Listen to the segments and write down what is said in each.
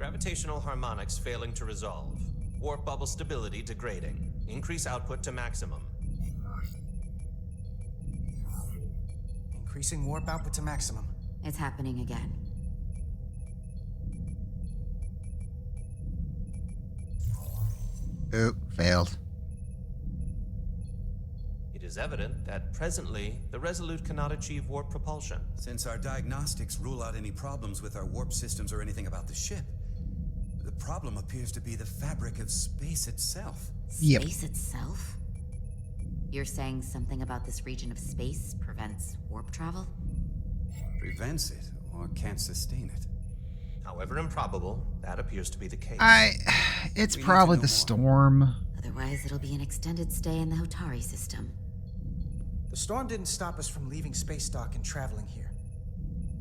Gravitational harmonics failing to resolve. Warp bubble stability degrading. Increase output to maximum. Increasing warp output to maximum. It's happening again. Oop, failed. It is evident that presently the Resolute cannot achieve warp propulsion. Since our diagnostics rule out any problems with our warp systems or anything about the ship, the problem appears to be the fabric of space itself. Yep. Space itself? You're saying something about this region of space prevents warp travel? Prevents it or can't sustain it. However improbable, that appears to be the case. It's We need probably to know the more. storm. Otherwise, it'll be an extended stay in the Hotari system. The storm didn't stop us from leaving space dock and traveling here.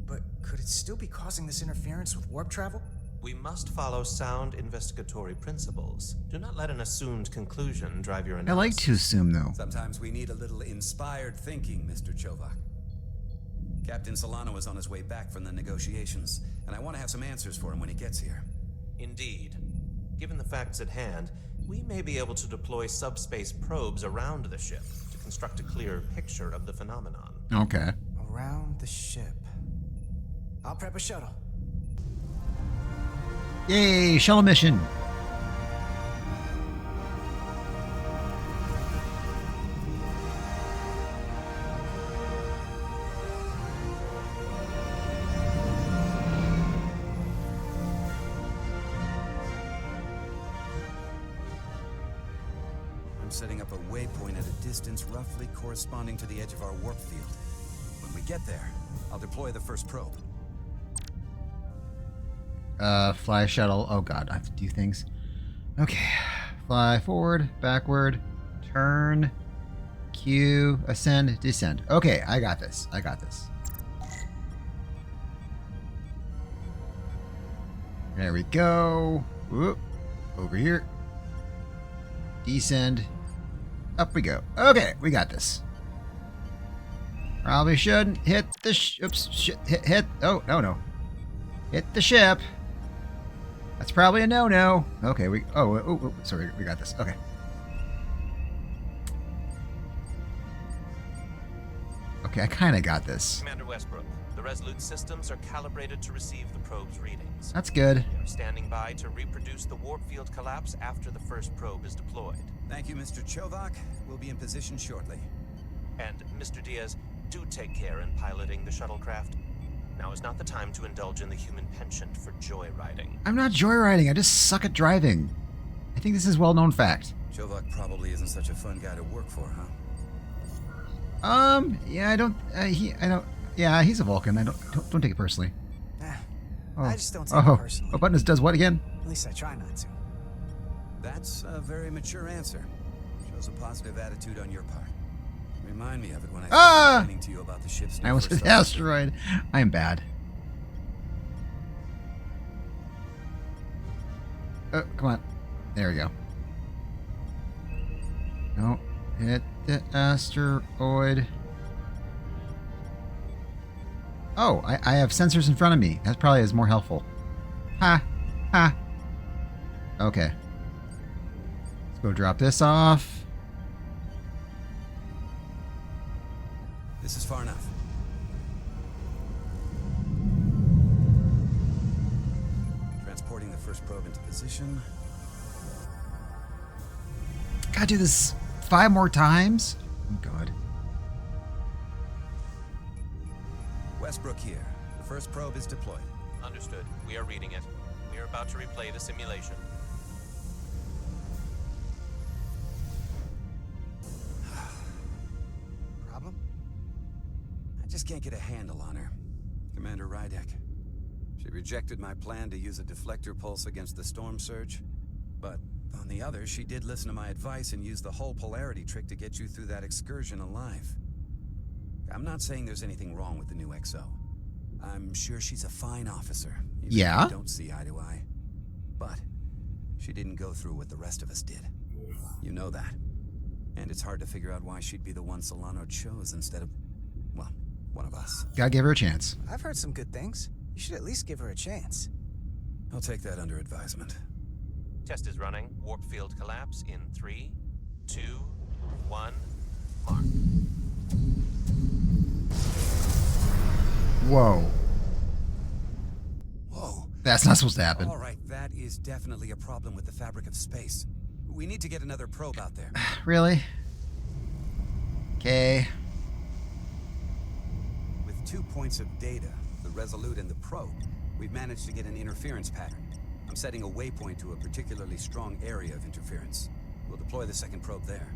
But could it still be causing this interference with warp travel? We must follow sound investigatory principles. Do not let an assumed conclusion drive your I analysis. like to assume, though. Sometimes we need a little inspired thinking, Mr. Chovak. Captain Solano is on his way back from the negotiations, and I want to have some answers for him when he gets here. Indeed. Given the facts at hand, we may be able to deploy subspace probes around the ship to construct a clear picture of the phenomenon. Okay. Around the ship. I'll prep a shuttle. Yay, shuttle mission. I'm setting up a waypoint at a distance roughly corresponding to the edge of our warp field. When we get there, I'll deploy the first probe. Fly shuttle. Oh god, I have to do things. Okay. Fly forward, backward, turn, Q, ascend, descend. Okay, I got this. I got this. There we go. Whoop. Over here. Descend. Up we go. Okay, we got this. Probably shouldn't hit the hit. Oh, no. Hit the ship. That's probably a no-no. Okay, sorry, we got this. Okay. Okay, I kind of got this. Commander Westbrook, the Resolute systems are calibrated to receive the probe's readings. That's good. We are standing by to reproduce the warp field collapse after the first probe is deployed. Thank you, Mr. Chovak. We'll be in position shortly. And, Mr. Diaz, do take care in piloting the shuttlecraft. Now is not the time to indulge in the human penchant for joyriding. I'm not joyriding. I just suck at driving. I think this is well-known fact. Chovak probably isn't such a fun guy to work for, huh? Yeah, I don't. Yeah, he's a Vulcan. Don't take it personally. I just don't take it personally. Oh, Buttons does what again? At least I try not to. That's a very mature answer. Shows a positive attitude on your part. Remind me of it when I start explaining to you about the ship's new I was first an asteroid. I am bad. Oh, come on. There we go. No, hit the asteroid. Oh, I have sensors in front of me. That probably is more helpful. Ha! Ha! Okay. Let's go drop this off. This is far enough. Transporting the first probe into position. Gotta do this 5 more times? Oh, God. Westbrook here. The first probe is deployed. Understood. We are reading it. We are about to replay the simulation. Problem? I just can't get a handle on her. Commander Rydek. She rejected my plan to use a deflector pulse against the storm surge. But on the other, she did listen to my advice and use the whole polarity trick to get you through that excursion alive. I'm not saying there's anything wrong with the new XO. I'm sure she's a fine officer. Even Yeah? if we don't see eye to eye. But she didn't go through what the rest of us did. You know that. And it's hard to figure out why she'd be the one Solano chose instead of, well, one of us. Gotta give her a chance. I've heard some good things. You should at least give her a chance. I'll take that under advisement. Test is running. Warp field collapse in 3, 2, 1. Mark. Whoa. Whoa. That's not supposed to happen. All right, that is definitely a problem with the fabric of space. We need to get another probe out there. Really? Okay. With 2 points of data, the Resolute and the probe, we've managed to get an interference pattern. I'm setting a waypoint to a particularly strong area of interference. We'll deploy the second probe there.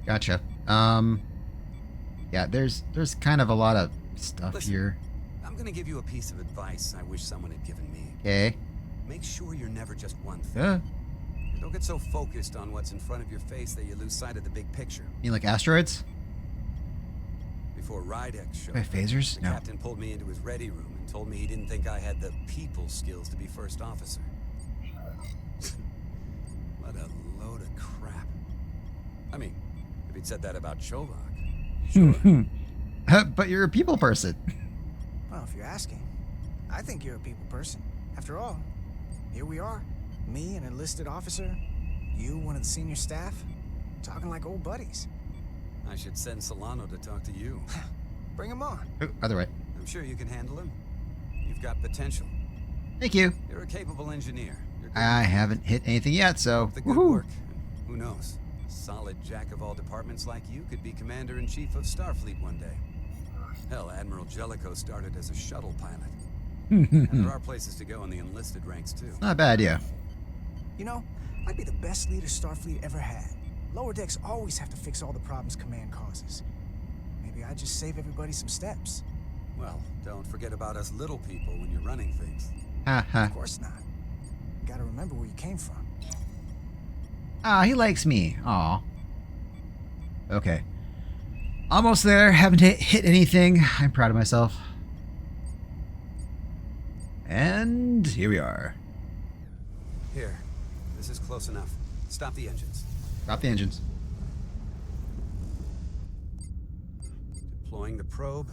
Gotcha. Yeah, there's kind of a lot of stuff Listen, here. I'm gonna give you a piece of advice I wish someone had given me. Okay. Make sure you're never just one thing. Yeah. Don't get so focused on what's in front of your face that you lose sight of the big picture. You mean like asteroids? Before Rydek showed Wait, up, phasers? the No. captain pulled me into his ready room and told me he didn't think I had the people skills to be first officer. What a load of crap. I mean, if he'd said that about Chovak, sure. But you're a people person. Well, if you're asking, I think you're a people person. After all, here we are. Me, an enlisted officer. You, one of the senior staff. Talking like old buddies. I should send Solano to talk to you. Bring him on. Oh, other way. I'm sure you can handle him. You've got potential. Thank you. You're a capable engineer. You're good I with haven't hit anything yet, so the good woohoo. work. And who knows? A solid jack of all departments like you could be commander-in-chief of Starfleet one day. Hell, Admiral Jellicoe started as a shuttle pilot. And there are places to go in the enlisted ranks, too. Not a bad idea. You know, I'd be the best leader Starfleet ever had. Lower decks always have to fix all the problems command causes. Maybe I'd just save everybody some steps. Well, don't forget about us little people when you're running things. Ha ha. Of course not. You gotta remember where you came from. Ah, he likes me. Aw. Okay. Almost there. Haven't hit anything. I'm proud of myself. And here we are. Here, this is close enough. Stop the engines. Drop the engines. Deploying the probe.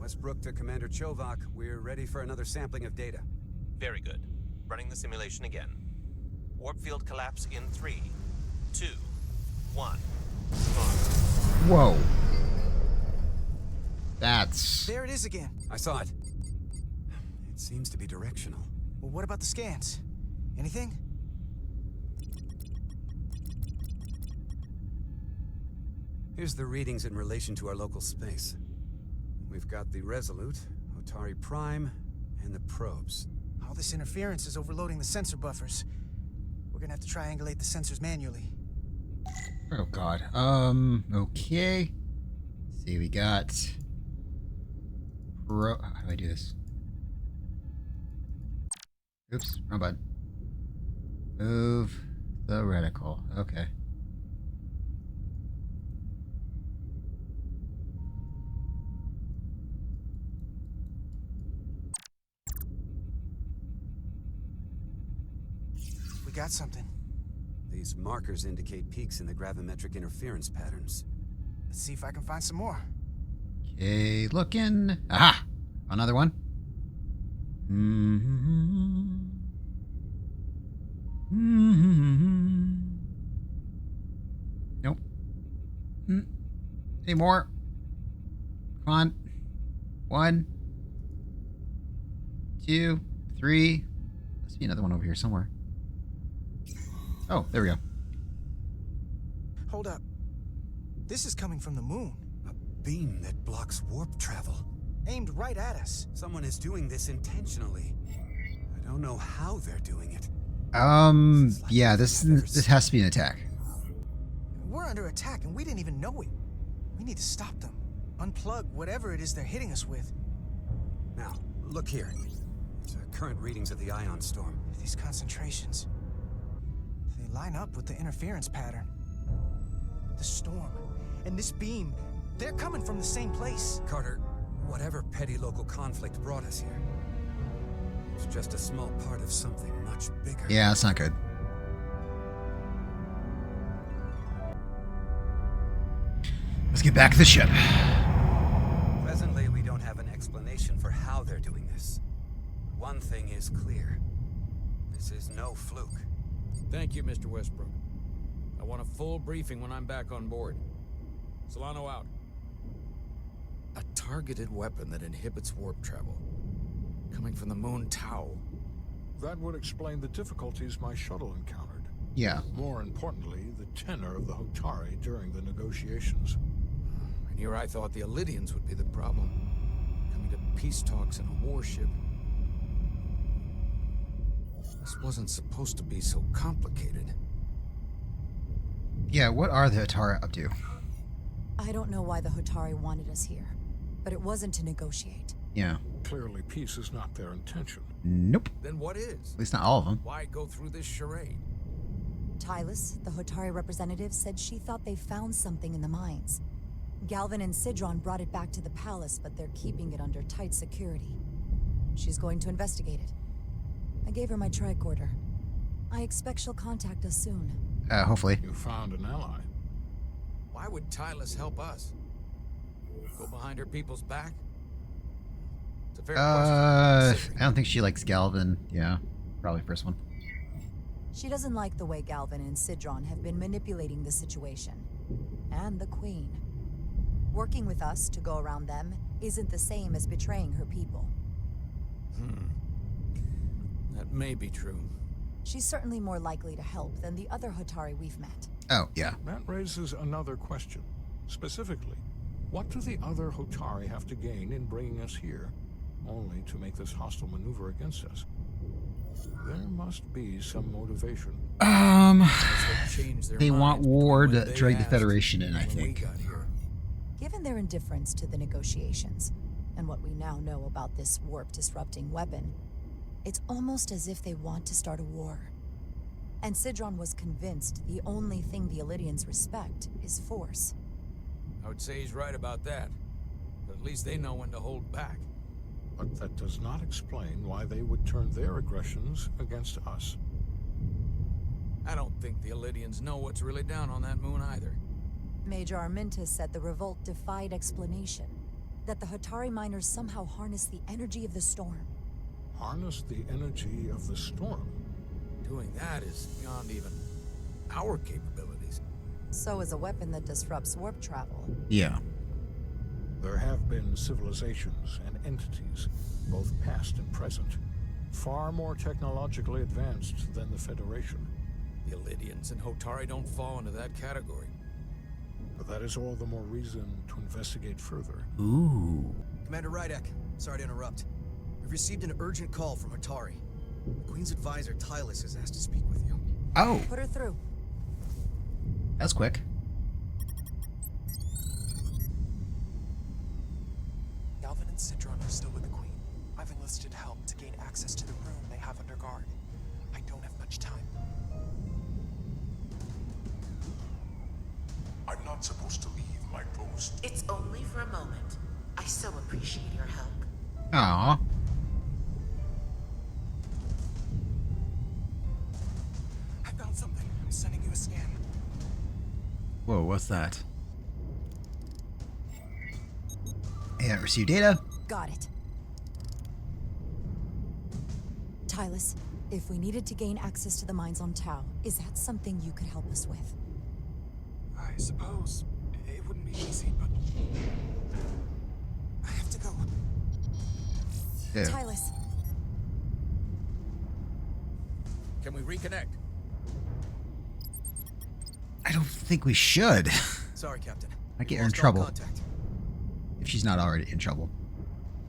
Westbrook to Commander Chovak. We're ready for another sampling of data. Very good. Running the simulation again. Warp field collapse in 3, 2, 1. Mark. Whoa. That's... There it is again. I saw it. It seems to be directional. Well, what about the scans? Anything? Here's the readings in relation to our local space. We've got the Resolute, Otari Prime, and the probes. All this interference is overloading the sensor buffers. We're gonna have to triangulate the sensors manually. Oh god. Okay. Let's see, we got... How do I do this? Oops, wrong button. Move the reticle. Okay. We got something. These markers indicate peaks in the gravimetric interference patterns. Let's see if I can find some more. Okay, looking. Aha! Another one. Nope. Any more? Come on. 1, 2, 3. Must be another one over here somewhere. Oh, there we go. Hold up. This is coming from the moon, A beam that blocks warp travel. aimed right at us. Someone is doing this intentionally. I don't know how they're doing it. Yeah, this has to be an attack. We're under attack and we didn't even know it. We need to stop them. Unplug whatever it is they're hitting us with. Now, look here. It's current readings of the ion storm. These concentrations. They line up with the interference pattern. The storm and this beam, they're coming from the same place. Carter, whatever petty local conflict brought us here, it's just a small part of something much bigger. Yeah, that's not good. Let's get back to the ship. Presently, explanation for how they're doing this. One thing is clear. This is no fluke. Thank you, Mr. Westbrook. I want a full briefing when I'm back on board. Solano out. A targeted weapon that inhibits warp travel. Coming from the moon Tau. That would explain the difficulties my shuttle encountered. Yeah. More importantly, the tenor of the Hotari during the negotiations. And here I thought the Elydians would be the problem. Coming to peace talks in a warship. This wasn't supposed to be so complicated. Yeah, what are the Hotari up to? I don't know why the Hotari wanted us here, but it wasn't to negotiate. Yeah. Clearly, peace is not their intention. Nope. Then what is? At least not all of them. Why go through this charade? Tylus, the Hotari representative, said she thought they found something in the mines. Galvin and Sidron brought it back to the palace, but they're keeping it under tight security. She's going to investigate it. I gave her my tricorder. I expect she'll contact us soon. Hopefully. You found an ally. Why would Tylus help us? Go behind her people's back? It's a fair I question. don't think she likes Galvin. Yeah, probably first one. She doesn't like the way Galvin and Sidron have been manipulating the situation. And the Queen. Working with us to go around them isn't the same as betraying her people. That may be true. She's certainly more likely to help than the other Hotari we've met. Oh, yeah. That raises another question. Specifically, what do the other Hotari have to gain in bringing us here, only to make this hostile maneuver against us? There must be some motivation. Change their They want minds war between to what they drag the asked Federation in, I and when we think. got here. Given their indifference to the negotiations, and what we now know about this warp-disrupting weapon, it's almost as if they want to start a war. And Sidron was convinced the only thing the Elydians respect is force. I would say he's right about that. But at least they know when to hold back. But that does not explain why they would turn their aggressions against us. I don't think the Elydians know what's really down on that moon either. Major Armintas said the revolt defied explanation. That the Hotari miners somehow harness the energy of the storm. Harness the energy of the storm. Doing that is beyond even our capabilities. So is a weapon that disrupts warp travel. Yeah. There have been civilizations and entities, both past and present, far more technologically advanced than the Federation. The Elydians and Hotari don't fall into that category. But that is all the more reason to investigate further. Ooh. Commander Rydek, sorry to interrupt. We've received an urgent call from Hotari. The Queen's advisor, Tylus, has asked to speak with you. Oh, Put her through. that's quick. Galvin and Sidron are still with the Queen. I've enlisted help to gain access to the room they have under guard. I don't have much time. I'm not supposed to leave my post. It's only for a moment. I so appreciate your help. Aw. I found something. I'm sending you a scan. Whoa, what's that? Yeah, receive data. Got it. Tylus, if we needed to gain access to the mines on Tau, is that something you could help us with? I suppose it wouldn't be easy, but I have to go. Yeah. Tylus, Can we reconnect? I don't think we should. Sorry, Captain. I get her in Lost all trouble. contact. If she's not already in trouble.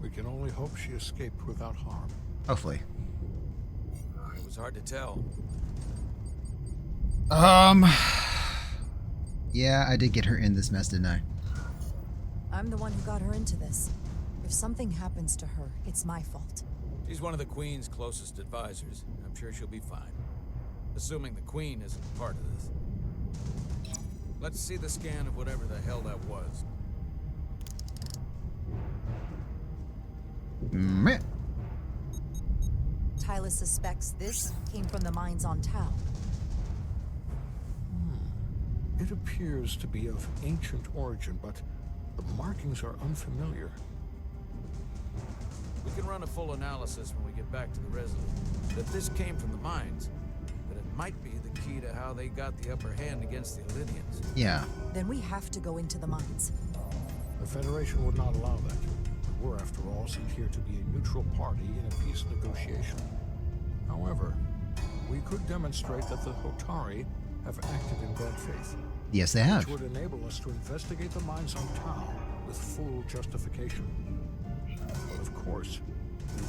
We can only hope she escaped without harm. Hopefully. It was hard to tell. Yeah, I did get her in this mess, didn't I? I'm the one who got her into this. If something happens to her, it's my fault. She's one of the Queen's closest advisors. I'm sure she'll be fine. Assuming the Queen isn't part of this. Let's see the scan of whatever the hell that was. Meh. Tylus suspects this came from the mines on Tau. It appears to be of ancient origin, but the markings are unfamiliar. run a full analysis when we get back to the Resolute. That this came from the mines, but it might be the key to how they got the upper hand against the Illydians. Yeah. Then we have to go into the mines. The Federation would not allow that. We were, after all, sent here to be a neutral party in a peace negotiation. However, we could demonstrate that the Hotari have acted in bad faith. Yes, they have. Which would enable us to investigate the mines on Tau with full justification. But of course,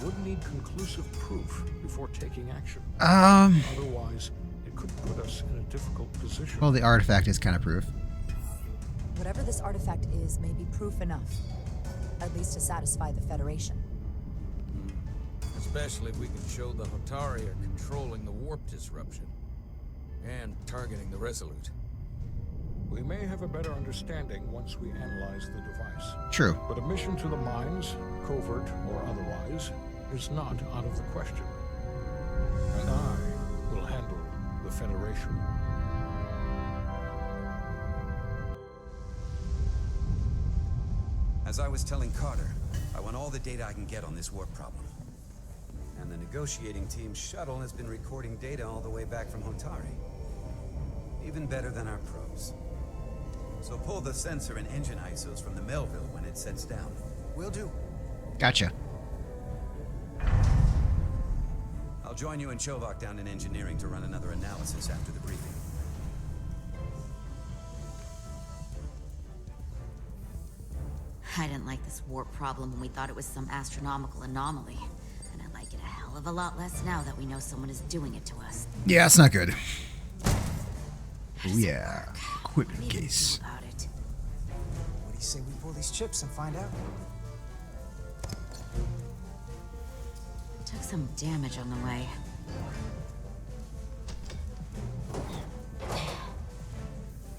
we would need conclusive proof before taking action. Otherwise, it could put us in a difficult position. Well, the artifact is kind of proof. Whatever this artifact is may be proof enough. At least to satisfy the Federation. Especially if we can show the Hotari are controlling the warp disruption. And targeting the Resolute. We may have a better understanding once we analyze the device. True. But a mission to the mines, covert or otherwise, is not out of the question. And I will handle the Federation. As I was telling Carter, I want all the data I can get on this warp problem. And the negotiating team's shuttle has been recording data all the way back from Hotari. Even better than our probes. So pull the sensor and engine ISOs from the Melville when it sets down. Will do. Gotcha. I'll join you and Chovak down in engineering to run another analysis after the briefing. I didn't like this warp problem when we thought it was some astronomical anomaly. And I like it a hell of a lot less now that we know someone is doing it to us. Yeah, it's not good. Oh yeah. Equipment case. About it. What do you say we pull these chips and find out? Took some damage on the way.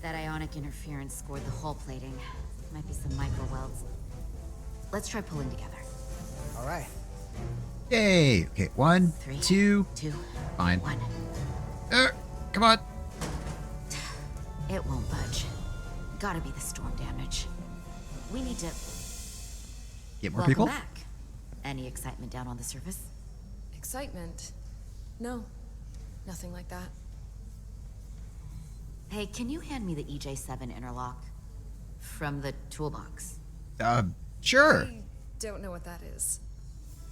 That ionic interference scored the hull plating. Might be some micro welds. Let's try pulling together. All right. Yay. Okay, 1, 3, 2. 2, Fine. 1. Come on. It won't budge. Gotta be the storm damage. We need to... Get more Welcome people? back. Any excitement down on the surface? Excitement? No. Nothing like that. Hey, can you hand me the EJ7 interlock? From the toolbox. Sure. I don't know what that is.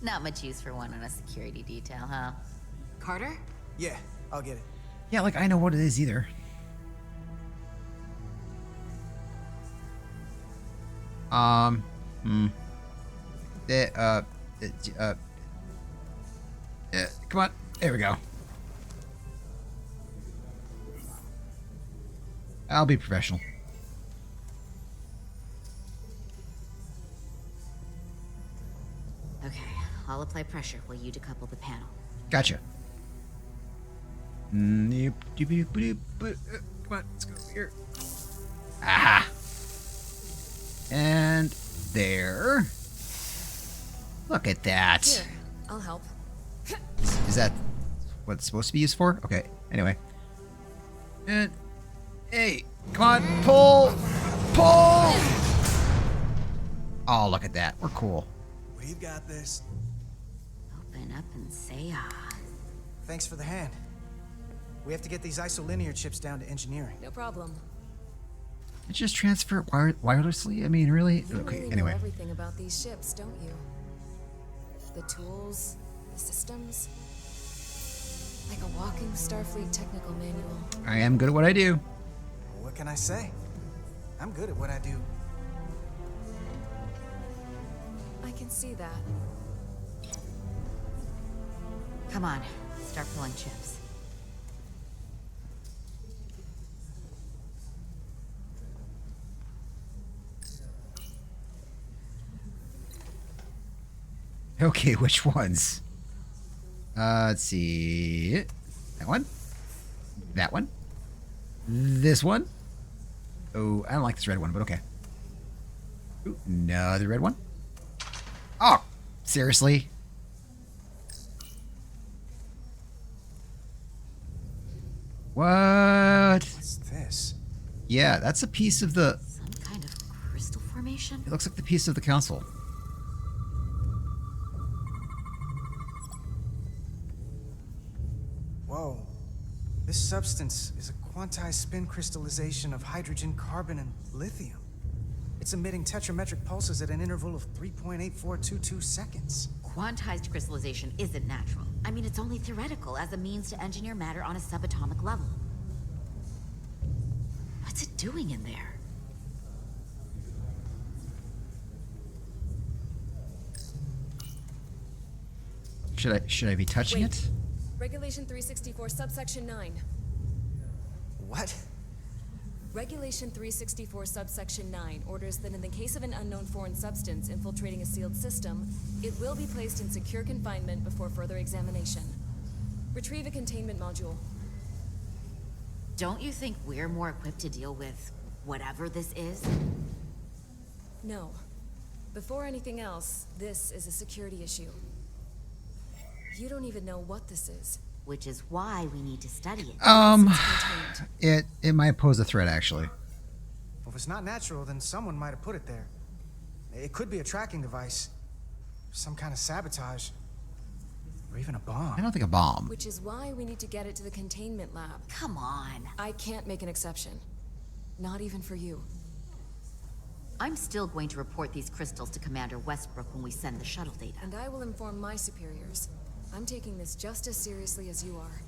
Not much use for one on a security detail, huh? Carter? Yeah, I'll get it. Yeah, like I know what it is either. Come on. There we go. I'll be professional. Okay, I'll apply pressure while you decouple the panel. Gotcha. Come on, let's go here. Aha! And there. Look at that. Here, I'll help. Is that what it's supposed to be used for? Okay, anyway. And, hey, come on, pull! Pull! Oh, look at that. We're cool. We've got this. Open up and say ah. Thanks for the hand. We have to get these isolinear chips down to engineering. No problem. It just transfer it wirelessly? I mean, really? You Okay, really anyway. know everything about these ships, don't you? The tools, the systems. Like a walking Starfleet technical manual. I am good at what I do. What can I say? I'm good at what I do. I can see that. Come on, start pulling chips. Okay, which ones? Let's see. That one? That one? This one? Oh, I don't like this red one, but okay. Ooh, another red one. Oh, seriously? What? What's this? Yeah, that's a piece of the... Some kind of crystal formation? It looks like the piece of the council. Whoa. This substance is a quantized spin crystallization of hydrogen, carbon, and lithium. It's emitting tetrametric pulses at an interval of 3.8422 seconds. Quantized crystallization isn't natural. I mean, it's only theoretical as a means to engineer matter on a subatomic level. What's it doing in there? Should I be touching Wait. it? Regulation 364, subsection 9. What? Regulation 364, subsection 9 orders that in the case of an unknown foreign substance infiltrating a sealed system, it will be placed in secure confinement before further examination. Retrieve a containment module. Don't you think we're more equipped to deal with whatever this is? No. Before anything else, this is a security issue. You don't even know what this is. Which is why we need to study it. It might pose a threat, actually. Well, if it's not natural, then someone might have put it there. It could be a tracking device, some kind of sabotage, or even a bomb. I don't think a bomb. Which is why we need to get it to the containment lab. Come on. I can't make an exception. Not even for you. I'm still going to report these crystals to Commander Westbrook when we send the shuttle data. And I will inform my superiors. I'm taking this just as seriously as you are.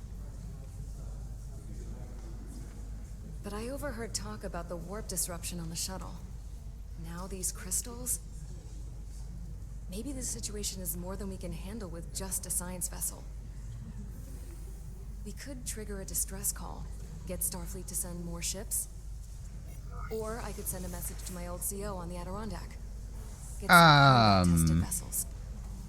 But I overheard talk about the warp disruption on the shuttle. Now these crystals? Maybe this situation is more than we can handle with just a science vessel. We could trigger a distress call, get Starfleet to send more ships. Or I could send a message to my old CO on the Adirondack. Get some tested vessels.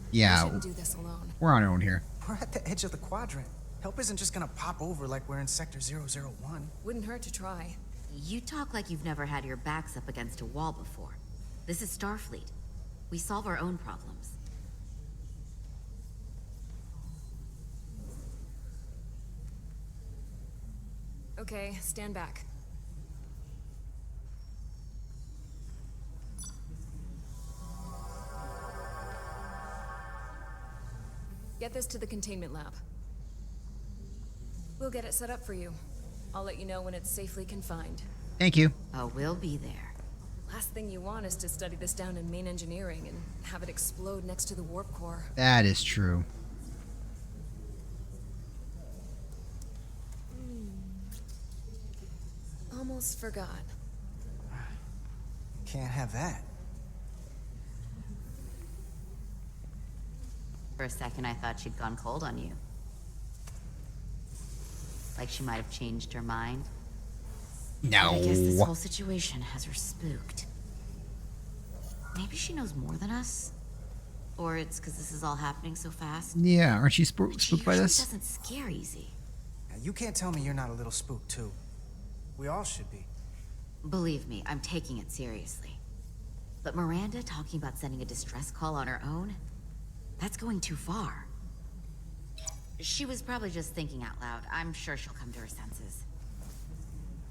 Yeah, we shouldn't do this alone. We're on our own here. We're at the edge of the quadrant. Help isn't just gonna pop over like we're in Sector 001. Wouldn't hurt to try. You talk like you've never had your backs up against a wall before. This is Starfleet. We solve our own problems. Okay, stand back. Get this to the containment lab. We'll get it set up for you. I'll let you know when it's safely confined. Thank you. Oh, we'll be there. Last thing you want is to study this down in main engineering and have it explode next to the warp core. That is true. Almost forgot. Can't have that. For a second, I thought she'd gone cold on you. Like she might have changed her mind. No. But I guess this whole situation has her spooked. Maybe she knows more than us? Or it's because this is all happening so fast? Yeah, aren't you spooked by She this? doesn't scare easy. Now, you can't tell me you're not a little spooked, too. We all should be. Believe me, I'm taking it seriously. But Miranda talking about sending a distress call on her own? That's going too far. She was probably just thinking out loud. I'm sure she'll come to her senses.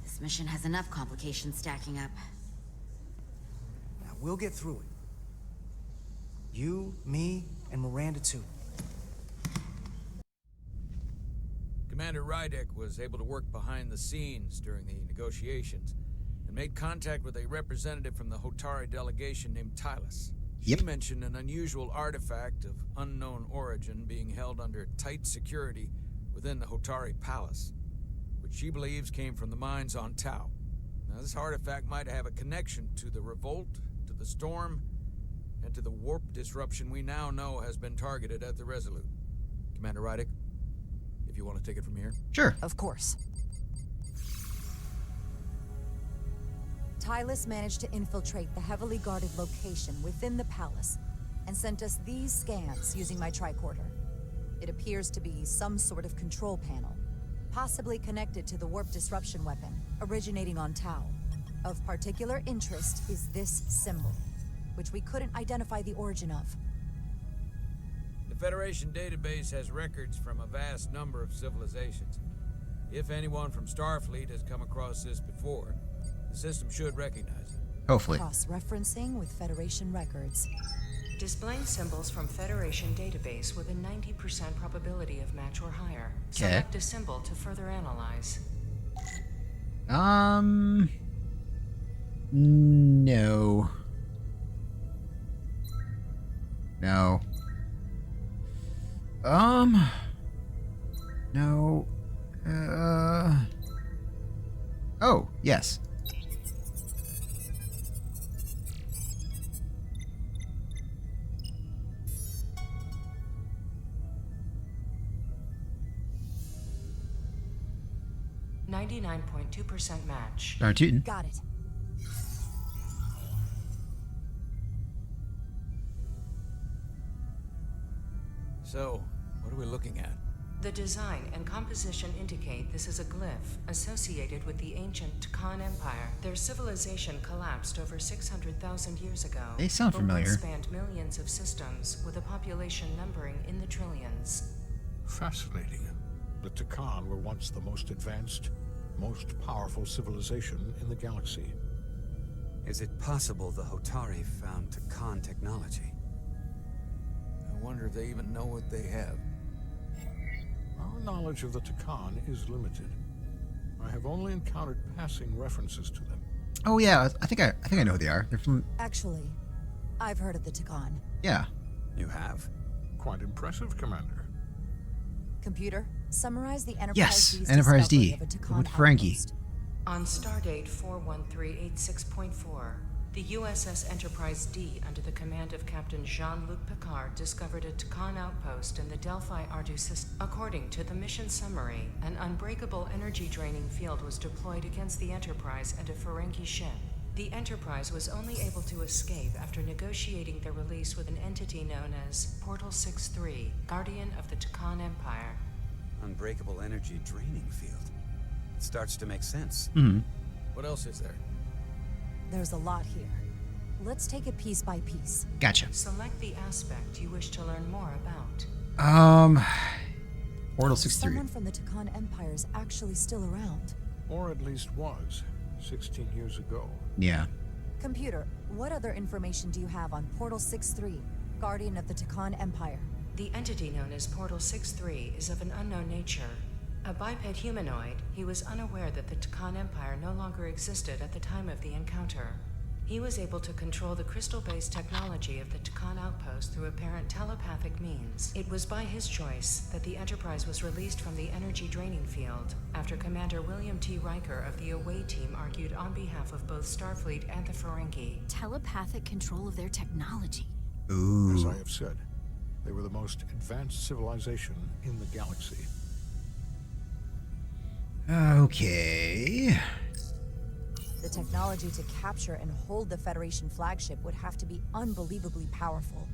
This mission has enough complications stacking up. Now, we'll get through it. You, me, and Miranda, too. Commander Rydek was able to work behind the scenes during the negotiations and made contact with a representative from the Hotari delegation named Tylus. Yep. He mentioned an unusual artifact of unknown origin being held under tight security within the Hotari Palace, which she believes came from the mines on Tau. Now, this artifact might have a connection to the revolt, to the storm, and to the warp disruption we now know has been targeted at the Resolute. Commander Rydek, if you want to take it from here. Sure. Of course. Tylus managed to infiltrate the heavily guarded location within the palace and sent us these scans using my tricorder. It appears to be some sort of control panel, possibly connected to the warp disruption weapon originating on Tau. Of particular interest is this symbol, which we couldn't identify the origin of. The Federation database has records from a vast number of civilizations. If anyone from Starfleet has come across this before, the system should recognize it. Hopefully. Cross-referencing with Federation records. Displaying symbols from Federation database with a 90% probability of match or higher. Okay. Select a symbol to further analyze. No. No. No. Oh, yes. .2% match. Darn tootin'. Got it. So, what are we looking at? The design and composition indicate this is a glyph associated with the ancient Khan Empire. Their civilization collapsed over 600,000 years ago. They sound but familiar. spanned millions of systems with a population numbering in the trillions. Fascinating. The Takan were once the most advanced, most powerful civilization in the galaxy. Is it possible the Hotari found Takan technology? I wonder if they even know what they have. Our knowledge of the Takan is limited. I have only encountered passing references to them. Oh yeah, I think I know who they are. They're from. Actually, I've heard of the Takan. Yeah. You have? Quite impressive, Commander. Computer, summarize the Enterprise Yes, D's Enterprise discovery D of a Takan with Frankie. outpost. On stardate 41386.4, the USS Enterprise D, under the command of Captain Jean-Luc Picard, discovered a Takan outpost in the Delphi Ardu system. According to the mission summary, an unbreakable energy-draining field was deployed against the Enterprise and a Ferengi ship. The Enterprise was only able to escape after negotiating their release with an entity known as Portal 6-3, Guardian of the Takan Empire. Unbreakable energy draining field. It starts to make sense. Mm-hmm. What else is there? There's a lot here. Let's take it piece by piece. Gotcha. Select the aspect you wish to learn more about. Portal 6-3. Someone from the Takan Empire is actually still around. Or at least was, 16 years ago. Yeah. Computer, what other information do you have on Portal 6-3, Guardian of the Takan Empire? The entity known as Portal 6-3 is of an unknown nature. A biped humanoid, he was unaware that the Takan Empire no longer existed at the time of the encounter. He was able to control the crystal-based technology of the Takan outpost through apparent telepathic means. It was by his choice that the Enterprise was released from the energy draining field after Commander William T. Riker of the Away Team argued on behalf of both Starfleet and the Ferengi. Telepathic control of their technology. Ooh. As I have said, they were the most advanced civilization in the galaxy. Okay. The technology to capture and hold the Federation flagship would have to be unbelievably powerful.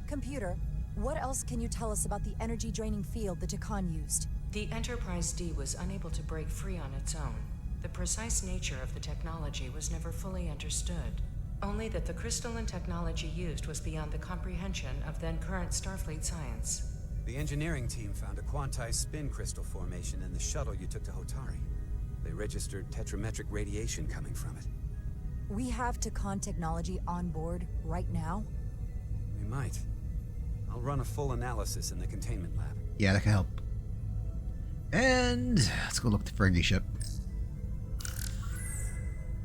Computer, what else can you tell us about the energy-draining field the Takan used? The Enterprise D was unable to break free on its own. The precise nature of the technology was never fully understood. Only that the crystalline technology used was beyond the comprehension of then-current Starfleet science. The engineering team found a quantized spin crystal formation in the shuttle you took to Hotari. They registered tetrametric radiation coming from it. We have Takan technology on board right now? We might. I'll run a full analysis in the containment lab. Yeah, that can help. And let's go look at the Ferengi ship.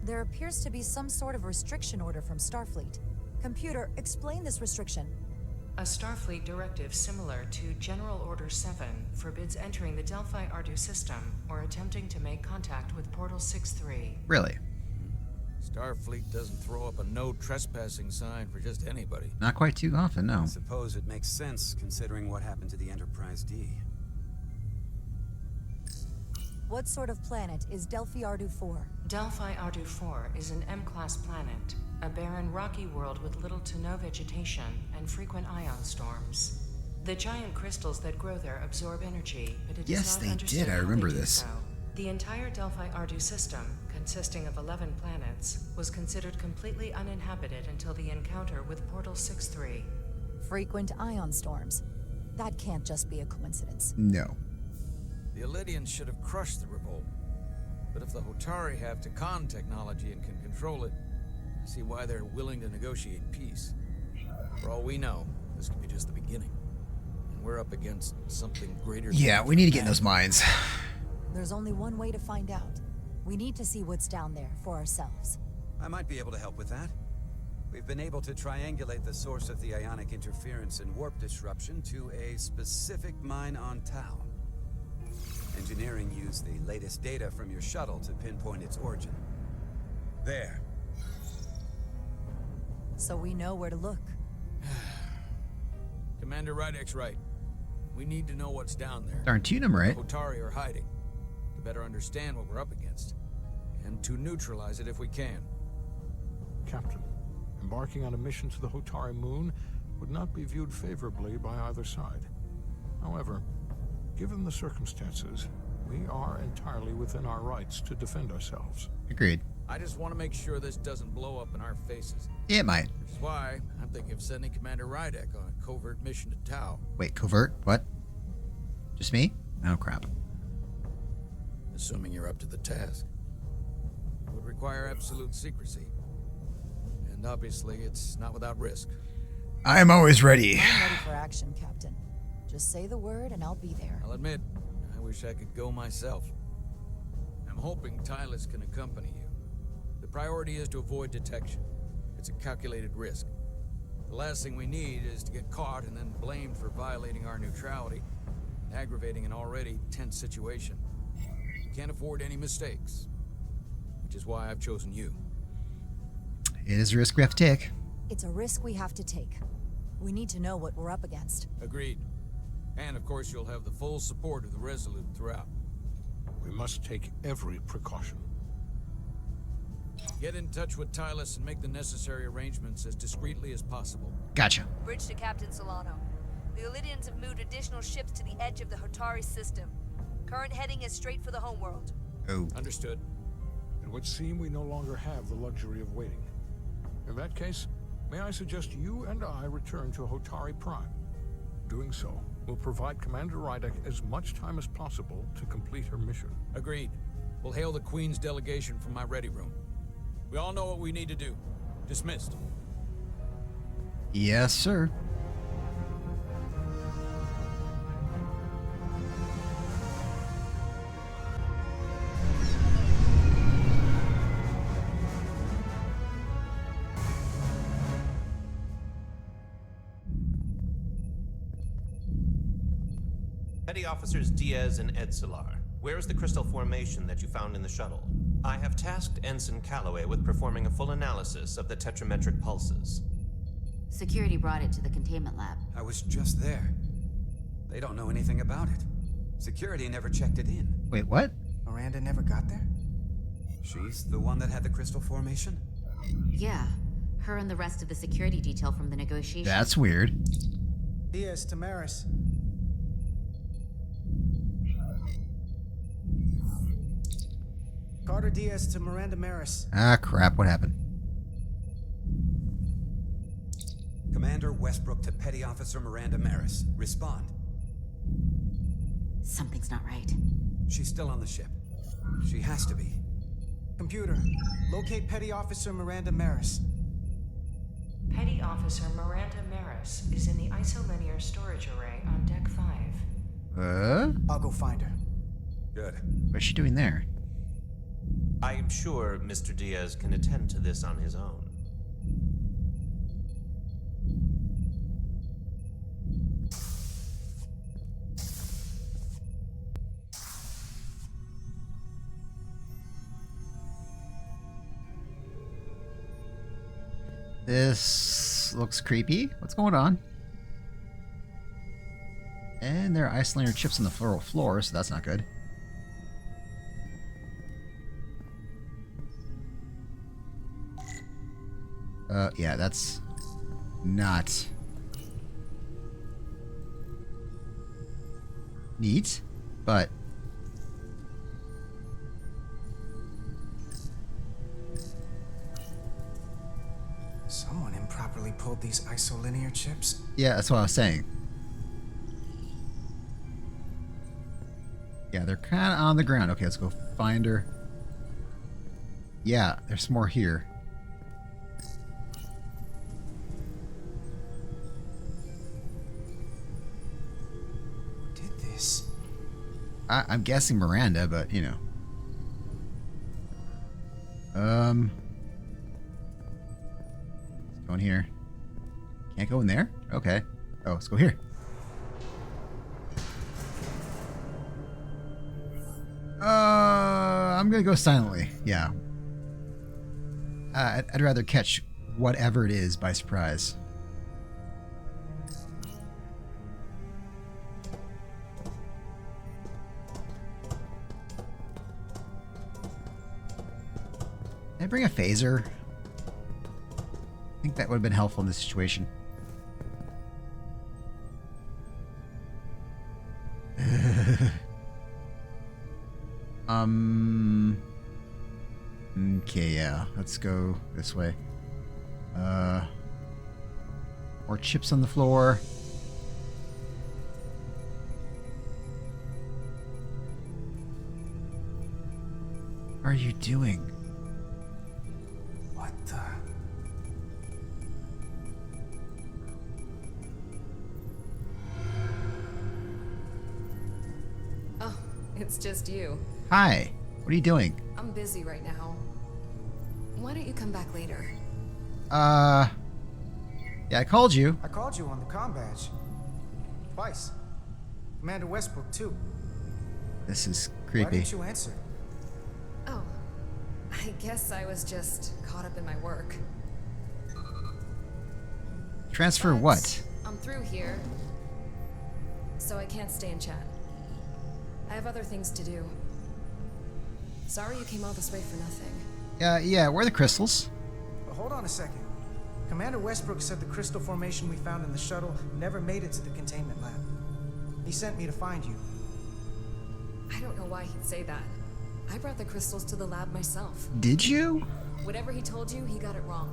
There appears to be some sort of restriction order from Starfleet. Computer, explain this restriction. A Starfleet directive similar to General Order 7 forbids entering the Delphi Ardu system or attempting to make contact with Portal 6-3. Really? Starfleet doesn't throw up a no trespassing sign for just anybody. Not quite too often, no. I suppose it makes sense considering what happened to the Enterprise D. What sort of planet is Delphi Ardu 4? Delphi Ardu 4 is an M-class planet, a barren rocky world with little to no vegetation and frequent ion storms. The giant crystals that grow there absorb energy, but it Yes, is not they understood did. I how remember they do this. so. The entire Delphi Ardu system, consisting of 11 planets, was considered completely uninhabited until the encounter with Portal 6-3. Frequent ion storms. That can't just be a coincidence. No. The Elydians should have crushed the revolt. But if the Hotari have Takan technology and can control it, I see why they're willing to negotiate peace. For all we know, this could be just the beginning. And we're up against something greater. Yeah, we need to get in those mines. There's only one way to find out. We need to see what's down there for ourselves. I might be able to help with that. We've been able to triangulate the source of the ionic interference and warp disruption to a specific mine on Tau. Engineering used the latest data from your shuttle to pinpoint its origin. There. So we know where to look. Commander Rydek's right. We need to know what's down there. Darn tune him right. The Hotari are hiding. To better understand what we're up against. And to neutralize it if we can. Captain, embarking on a mission to the Hotari moon would not be viewed favorably by either side. However, given the circumstances, we are entirely within our rights to defend ourselves. Agreed. I just want to make sure this doesn't blow up in our faces. It might. Which is why I'm thinking of sending Commander Rydek on a covert mission to Tau. Wait, covert? What? Just me? Oh, crap. Assuming you're up to the task. It would require absolute secrecy. And obviously, it's not without risk. I'm always ready. I'm ready for action, Captain. Just say the word and I'll be there. I'll admit, I wish I could go myself. I'm hoping Tylus can accompany you. The priority is to avoid detection. It's a calculated risk. The last thing we need is to get caught and then blamed for violating our neutrality, and aggravating an already tense situation. We can't afford any mistakes, which is why I've chosen you. It is a risk we have to take. It's a risk we have to take. We need to know what we're up against. Agreed. And of course you'll have the full support of the Resolute throughout. We must take every precaution. Get in touch with Tylus and make the necessary arrangements as discreetly as possible. Gotcha. Bridge to Captain Solano. The Illidians have moved additional ships to the edge of the Hotari system. Current heading is straight for the homeworld. Oh. Understood. It would seem we no longer have the luxury of waiting. In that case, may I suggest you and I return to Hotari Prime? Doing so will provide Commander Rydek as much time as possible to complete her mission. Agreed. We'll hail the Queen's delegation from my ready room. We all know what we need to do. Dismissed. Yes, sir. Petty Officers Diaz and Edzilar, where is the crystal formation that you found in the shuttle? I have tasked Ensign Calloway with performing a full analysis of the tetrametric pulses. Security brought it to the containment lab. I was just there. They don't know anything about it. Security never checked it in. Wait, what? Miranda never got there? She's the one that had the crystal formation? Yeah. Her and the rest of the security detail from the negotiations. That's weird. Diaz, Tamaris. Carter Diaz to Miranda Maris. Ah, crap. What happened? Commander Westbrook to Petty Officer Miranda Maris. Respond. Something's not right. She's still on the ship. She has to be. Computer, locate Petty Officer Miranda Maris. Petty Officer Miranda Maris is in the isolinear storage array on Deck 5. I'll go find her. Good. What's she doing there? I am sure Mr. Diaz can attend to this on his own. This looks creepy. What's going on? And there are isolator chips on the floor, so that's not good. Yeah, that's not neat, but Someone improperly pulled these isolinear chips. yeah, that's what I was saying. Yeah, they're kind of on the ground. Okay, let's go find her. Yeah, there's more here. I'm guessing Miranda, but you know. Let's go in here. Can't go in there? Okay. Oh, let's go here. I'm gonna go silently. Yeah. I'd rather catch whatever it is by surprise. Can I bring a phaser? I think that would have been helpful in this situation. Okay, yeah. Let's go this way. More chips on the floor. What are you doing? What the? Oh, it's just you. Hi. What are you doing? I'm busy right now. Why don't you come back later? Yeah, I called you. I called you on the comm badge. Twice. Commander Westbrook, too. This is Why creepy. didn't you answer? Oh, I guess I was just caught up in my work. Transfer what? I'm through here, so I can't stay and chat. I have other things to do. Sorry you came all this way for nothing. Yeah, where are the crystals? But hold on a second. Commander Westbrook said the crystal formation we found in the shuttle never made it to the containment lab. He sent me to find you. I don't know why he'd say that. I brought the crystals to the lab myself. Did you? Whatever he told you, he got it wrong.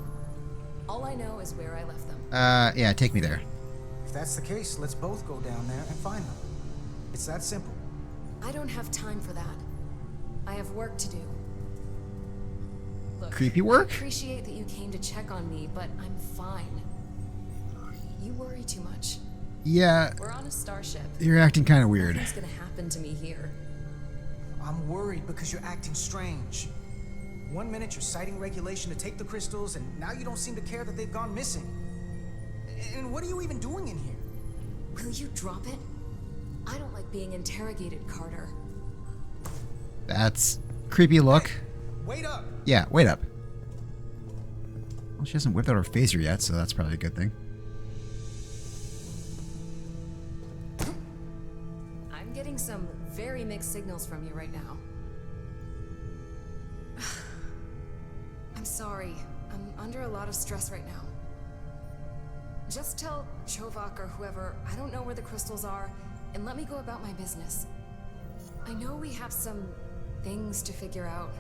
All I know is where I left them. Yeah, take me there. If that's the case, let's both go down there and find them. It's that simple. I don't have time for that. I have work to do. Look, Creepy work? I appreciate that you came to check on me, but I'm fine. You worry too much. Yeah. We're on a starship. You're acting kind of weird. Nothing's gonna happen to me here. I'm worried because you're acting strange. One minute you're citing regulation to take the crystals, and now you don't seem to care that they've gone missing. And what are you even doing in here? Will you drop it? I don't like being interrogated, Carter. That's creepy look. Hey, wait up! Yeah, wait up. Well, she hasn't whipped out her phaser yet, so that's probably a good thing. I'm getting some very mixed signals from you right now. I'm sorry. I'm under a lot of stress right now. Just tell Chovak or whoever I don't know where the crystals are, and let me go about my business. I know we have some things to figure out.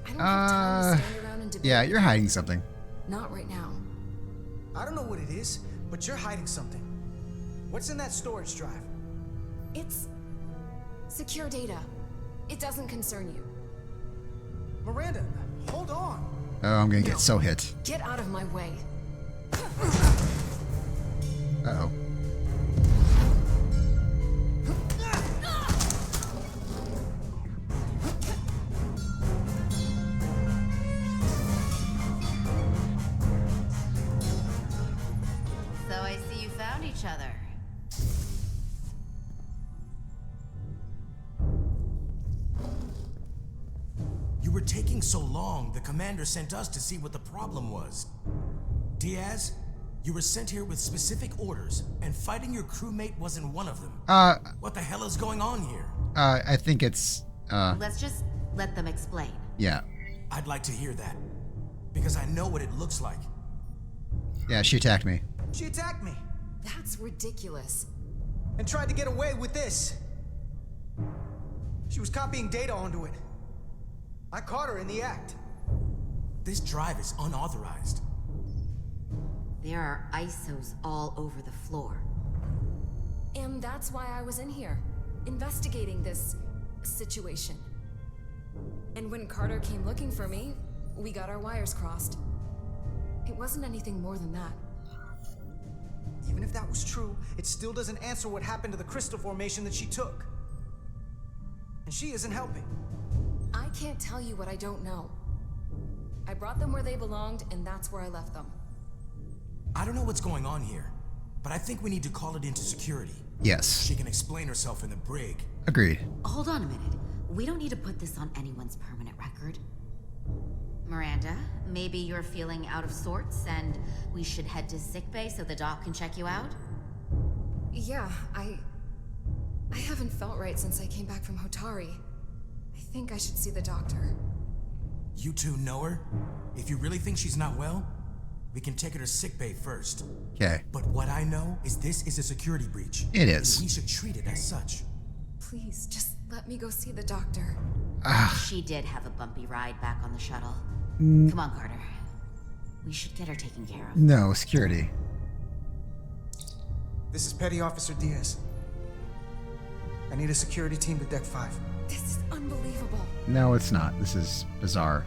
I don't have time to stand around and debate. Yeah, you're hiding something. Not right now. I don't know what it is, but you're hiding something. What's in that storage drive? It's secure data. It doesn't concern you. Miranda, hold on. Oh, I'm gonna get so hit. Get out of my way. Uh-oh. So I see you found each other. You were taking so long, the commander sent us to see what the problem was. Diaz, you were sent here with specific orders, and fighting your crewmate wasn't one of them. What the hell is going on here? I think it's, Let's just let them explain. yeah. I'd like to hear that, because I know what it looks like. Yeah, she attacked me. She attacked me. That's ridiculous. And tried to get away with this. She was copying data onto it. I caught her in the act. This drive is unauthorized. There are ISOs all over the floor. And that's why I was in here, investigating this situation. And when Carter came looking for me, we got our wires crossed. It wasn't anything more than that. Even if that was true, it still doesn't answer what happened to the crystal formation that she took. and she isn't helping. I can't tell you what I don't know. I brought them where they belonged, and that's where I left them. I don't know what's going on here, but I think we need to call it into security. Yes. She can explain herself in the brig. Agreed. Hold on a minute. We don't need to put this on anyone's permanent record. Miranda, maybe you're feeling out of sorts and we should head to sickbay so the doc can check you out? Yeah, I haven't felt right since I came back from Hotari. I think I should see the doctor. You two know her? If you really think she's not well, we can take her to sickbay first. Okay. But what I know is this is a security breach. It is. And we should treat it as such. Please, just let me go see the doctor. She did have a bumpy ride back on the shuttle. Come on, Carter. We should get her taken care of. No, security. This is Petty Officer Diaz. I need a security team to Deck 5. This is unbelievable. No, it's not. This is bizarre.